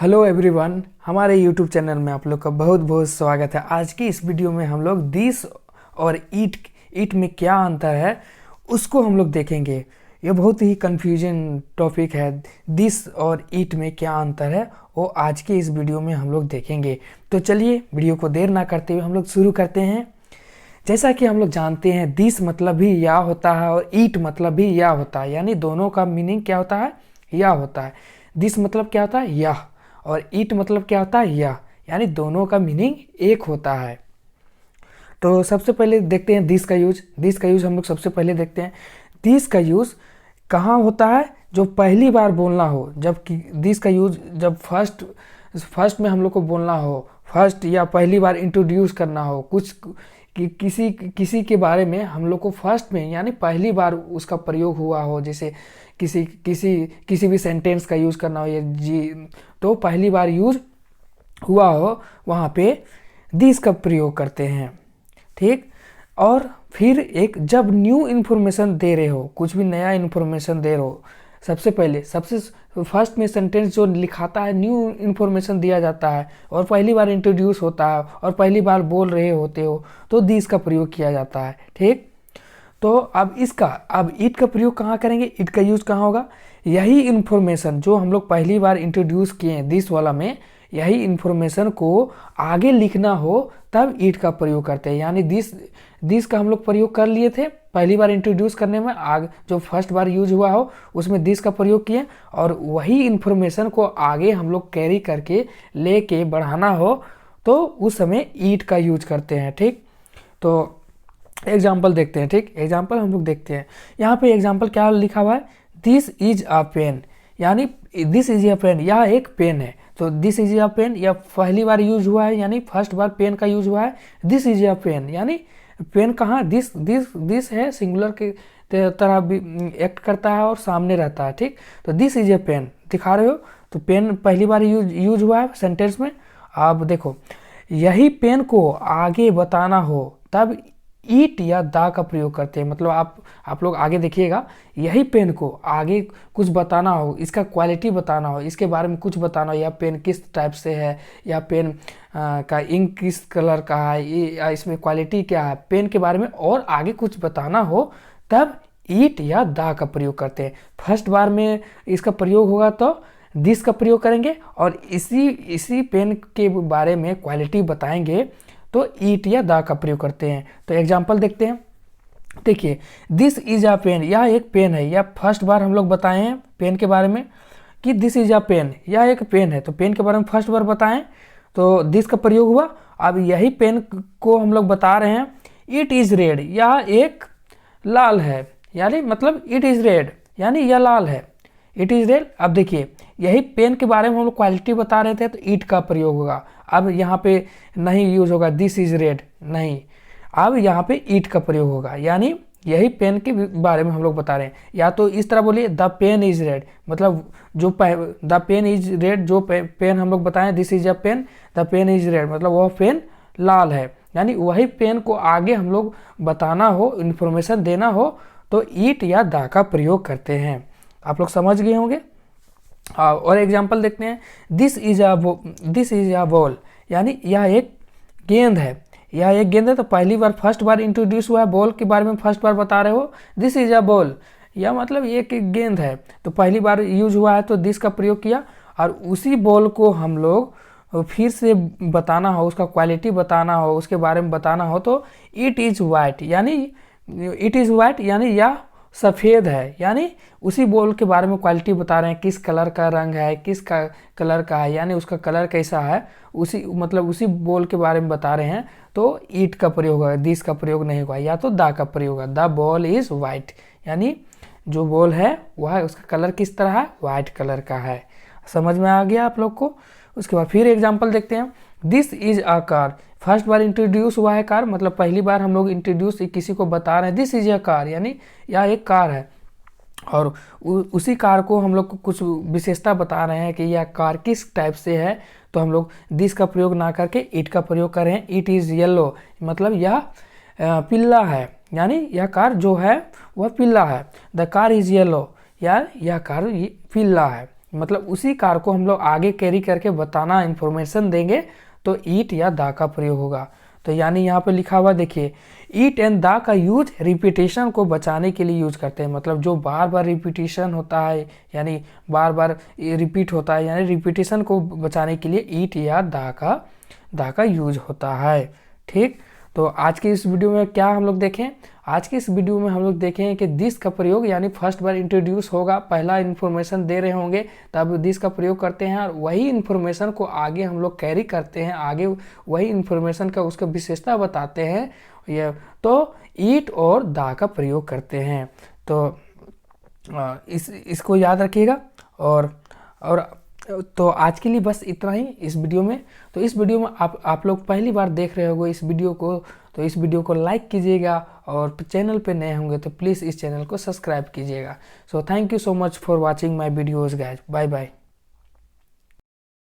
Hello everyone, हमारे YouTube channel में आप लोग का बहुत बहुत स्वागत है। आज की इस वीडियो में हम लोग दिस और ईट में क्या अंतर है उसको हम लोग देखेंगे। ये बहुत ही कंफ्यूजन टॉपिक है। दिस और ईट में क्या अंतर है वो आज के इस वीडियो में हम लोग देखेंगे। तो चलिए वीडियो को देर ना करते हुए हम लोग शुरू करते हैं। जैसा कि हम लोग जानते हैं, दिस मतलब भी या होता है और ईट मतलब भी या होता है, यानी दोनों का मीनिंग क्या होता है, या होता है। दिस मतलब क्या होता है, या, और ईट मतलब क्या होता है, या, यानी दोनों का मीनिंग एक होता है। तो सबसे पहले देखते हैं दिस का यूज। दिस का यूज हम लोग सबसे पहले देखते हैं। दिस का यूज कहाँ होता है, जो पहली बार बोलना हो। जब दिस का यूज जब फर्स्ट में हम लोग को बोलना हो, फर्स्ट या पहली बार इंट्रोड्यूस करना हो कुछ किसी के बारे में, हम लोग को फर्स्ट में यानी पहली बार उसका प्रयोग हुआ हो। जैसे किसी भी सेंटेंस का यूज़ करना हो या जी, तो पहली बार यूज हुआ हो वहाँ पे दिस का प्रयोग करते हैं, ठीक। और फिर एक जब न्यू इन्फॉर्मेशन दे रहे हो, कुछ भी नया इन्फॉर्मेशन दे रहे हो, सबसे फर्स्ट में सेंटेंस जो लिखाता है, न्यू इन्फॉर्मेशन दिया जाता है और पहली बार इंट्रोड्यूस होता है और पहली बार बोल रहे होते हो, तो दिस का प्रयोग किया जाता है, ठीक। तो अब ईट का प्रयोग कहाँ करेंगे, ईट का यूज कहाँ होगा। यही इन्फॉर्मेशन जो हम लोग पहली बार इंट्रोड्यूस किए हैं दिस वाला में, यही इन्फॉर्मेशन को आगे लिखना हो तब ईट का प्रयोग करते हैं। यानी दिस का हम लोग प्रयोग कर लिए थे पहली बार इंट्रोड्यूस करने में, आगे जो फर्स्ट बार यूज हुआ हो उसमें दिस का प्रयोग किए, और वही इन्फॉर्मेशन को आगे हम लोग कैरी करके लेके बढ़ाना हो तो उस समय ईट का यूज करते हैं, ठीक। तो एग्जाम्पल देखते हैं, ठीक। एग्जाम्पल हम लोग देखते हैं। यहाँ पे एग्जाम्पल क्या लिखा हुआ है, दिस इज अ पेन, यानी दिस इज अ पेन, यह एक पेन है। तो दिस इज अ पेन यह पहली बार यूज हुआ है, यानी फर्स्ट बार पेन का यूज हुआ है। दिस इज अ पेन यानी पेन कहाँ, दिस है, सिंगुलर के तरह भी एक्ट करता है और सामने रहता है, ठीक। तो दिस इज अ पेन दिखा रहे हो, तो पेन पहली बार यूज हुआ है सेंटेंस में। अब देखो, यही पेन को आगे बताना हो तब ईट या दा का प्रयोग करते हैं। मतलब आप लोग आगे देखिएगा, यही पेन को आगे कुछ बताना हो, इसका क्वालिटी बताना हो, इसके बारे में कुछ बताना हो, या पेन किस टाइप से है, या पेन का इंक किस कलर का है, या इसमें क्वालिटी क्या है, पेन के बारे में और आगे कुछ बताना हो तब ईट या दा का प्रयोग करते हैं। फर्स्ट बार में इसका प्रयोग होगा तो दिस का प्रयोग करेंगे, और इसी पेन के बारे में क्वालिटी बताएंगे तो ईट या दा का प्रयोग करते हैं। तो एग्जाम्पल देखते हैं। देखिए, दिस इज अ पेन, यह एक पेन है। या फर्स्ट बार हम लोग बताए हैं पेन के बारे में कि दिस इज अ पेन, यह एक पेन है, तो पेन के बारे में फर्स्ट बार बताएं तो दिस का प्रयोग हुआ। अब यही पेन को हम लोग बता रहे हैं, इट इज रेड, यह एक लाल है, यानी मतलब इट इज रेड यानी यह लाल है, इट इज रेड। अब देखिए, यही पेन के बारे में हम लोग क्वालिटी बता रहे थे तो ईट का प्रयोग होगा। अब यहाँ पे नहीं यूज होगा दिस इज रेड, नहीं, अब यहाँ पे ईट का प्रयोग होगा, यानी यही पेन के बारे में हम लोग बता रहे हैं। या तो इस तरह बोलिए, द पेन इज रेड, मतलब द पेन इज रेड, जो पेन हम लोग बताएं this is a pen, the pen is red, मतलब वह पेन लाल है। यानी वही पेन को आगे हम लोग बताना हो, इन्फॉर्मेशन देना हो तो ईट या दा का प्रयोग करते हैं। आप लोग समझ गए होंगे। और एग्जाम्पल देखते हैं। दिस इज अ बॉल, यानी यह एक गेंद है, यह एक गेंद है। तो पहली बार फर्स्ट बार इंट्रोड्यूस हुआ है, बॉल के बारे में फर्स्ट बार बता रहे हो, दिस इज अ बॉल, यह मतलब ये एक गेंद है। तो पहली बार यूज हुआ है तो दिस का प्रयोग किया, और उसी बॉल को हम लोग फिर से बताना हो, उसका क्वालिटी बताना हो, उसके बारे में बताना हो तो इट इज वाइट, यानी इट इज वाइट यानी यह सफ़ेद है। यानी उसी बॉल के बारे में क्वालिटी बता रहे हैं, किस कलर का रंग है, किस का कलर का है, यानी उसका कलर कैसा है, उसी बॉल के बारे में बता रहे हैं तो ईट का प्रयोग होगा, दिस का प्रयोग नहीं होगा। या तो दा का प्रयोग होगा, द बॉल इज वाइट, यानी जो बॉल है वह उसका कलर किस तरह है, वाइट कलर का है। समझ में आ गया आप लोग को। उसके बाद फिर एग्जाम्पल देखते हैं। This is a car, first bar introduce हुआ है कार, मतलब पहली बार हम लोग इंट्रोड्यूस किसी को बता रहे हैं, दिस इज अ कार, यानी यह एक कार है। और उसी कार को हम लोग को कुछ विशेषता बता रहे हैं कि यह कार किस टाइप से है, तो हम लोग दिस का प्रयोग ना करके इट का प्रयोग कर रहे हैं। इट इज़ येलो, मतलब यह पीला है, यानी यह कार जो है वह पीला है। द कार इज़ येलो, यार यह कार पीला है, मतलब उसी कार को हम लोग आगे कैरी करके बताना, इंफॉर्मेशन देंगे, तो ईट या दा का प्रयोग होगा। तो यानी यहाँ पे लिखा हुआ देखिए, ईट एंड दा का यूज रिपीटेशन को बचाने के लिए यूज करते हैं। मतलब जो बार बार रिपीटेशन होता है, यानी बार बार रिपीट होता है, यानी रिपीटेशन को बचाने के लिए ईट या दा का यूज होता है। ठीक, तो आज की इस वीडियो में क्या हम लोग देखें, आज की इस वीडियो में हम लोग देखें कि दिस का प्रयोग, यानी फर्स्ट बार इंट्रोड्यूस होगा, पहला इन्फॉर्मेशन दे रहे होंगे, तब दिस का प्रयोग करते हैं और वही इन्फॉर्मेशन को आगे हम लोग कैरी करते हैं, आगे वही इन्फॉर्मेशन का उसका विशेषता बताते हैं, ये तो ईट और दा का प्रयोग करते हैं। तो इसको याद रखिएगा। और तो आज के लिए बस इतना ही इस वीडियो में। तो इस वीडियो में आप लोग पहली बार देख रहे होंगे इस वीडियो को, तो इस वीडियो को लाइक कीजिएगा, और चैनल पे नए होंगे तो प्लीज़ इस चैनल को सब्सक्राइब कीजिएगा। So thank you so much for watching my videos guys, bye bye.